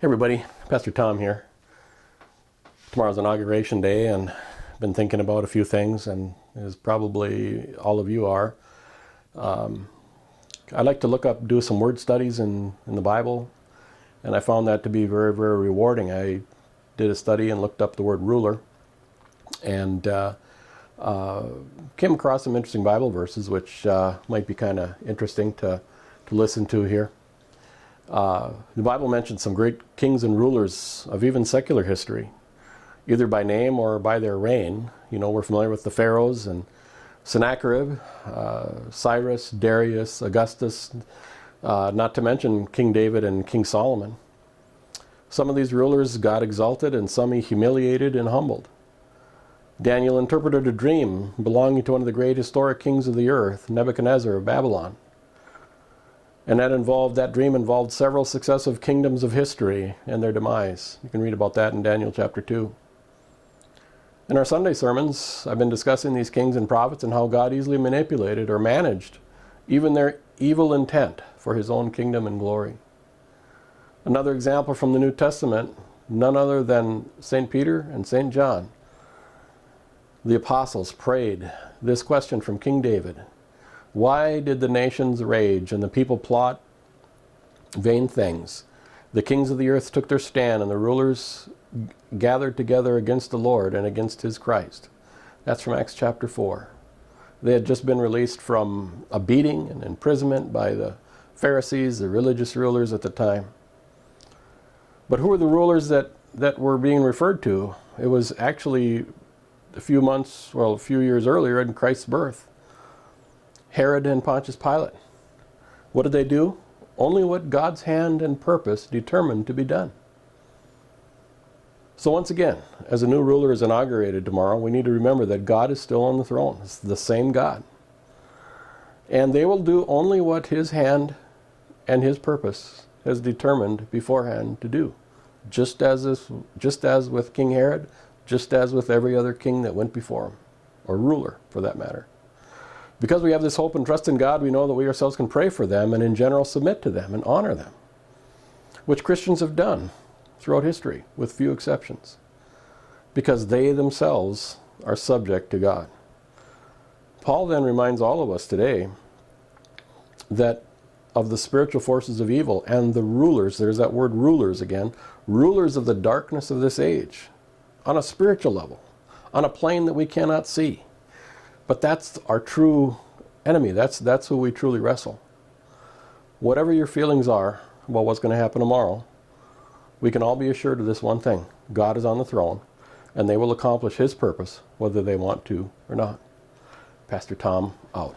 Hey everybody, Pastor Tom here. Tomorrow's Inauguration Day, and I've been thinking about a few things, and as probably all of you are. I like to do some word studies in the Bible, and I found that to be very, very rewarding. I did a study and looked up the word ruler, and came across some interesting Bible verses, which might be kind of interesting to listen to here. The Bible mentions some great kings and rulers of even secular history, either by name or by their reign. You know, we're familiar with the pharaohs and Sennacherib, Cyrus, Darius, Augustus, not to mention King David and King Solomon. Some of these rulers God exalted, and some he humiliated and humbled. Daniel interpreted a dream belonging to one of the great historic kings of the earth, Nebuchadnezzar of Babylon. And that dream involved several successive kingdoms of history and their demise. You can read about that in Daniel chapter 2. In our Sunday sermons, I've been discussing these kings and prophets and how God easily manipulated or managed even their evil intent for his own kingdom and glory. Another example from the New Testament, none other than St. Peter and St. John. The apostles prayed this question from King David: why did the nations rage and the people plot vain things? The kings of the earth took their stand, and the rulers gathered together against the Lord and against his Christ. That's from Acts chapter 4. They had just been released from a beating and imprisonment by the Pharisees, the religious rulers at the time. But who were the rulers that were being referred to? It was actually a few years earlier in Christ's birth. Herod and Pontius Pilate. What did they do? Only what God's hand and purpose determined to be done. So once again, as a new ruler is inaugurated tomorrow, we need to remember that God is still on the throne. It's the same God. And they will do only what his hand and his purpose has determined beforehand to do. Just as with King Herod, just as with every other king that went before him, or ruler for that matter. Because we have this hope and trust in God, we know that we ourselves can pray for them and in general submit to them and honor them, which Christians have done throughout history, with few exceptions, because they themselves are subject to God. Paul then reminds all of us today that of the spiritual forces of evil and the rulers, there's that word rulers again, rulers of the darkness of this age, on a spiritual level, on a plane that we cannot see. But that's our true enemy. That's who we truly wrestle. Whatever your feelings are about what's going to happen tomorrow, we can all be assured of this one thing: God is on the throne, and they will accomplish his purpose whether they want to or not. Pastor Tom, out.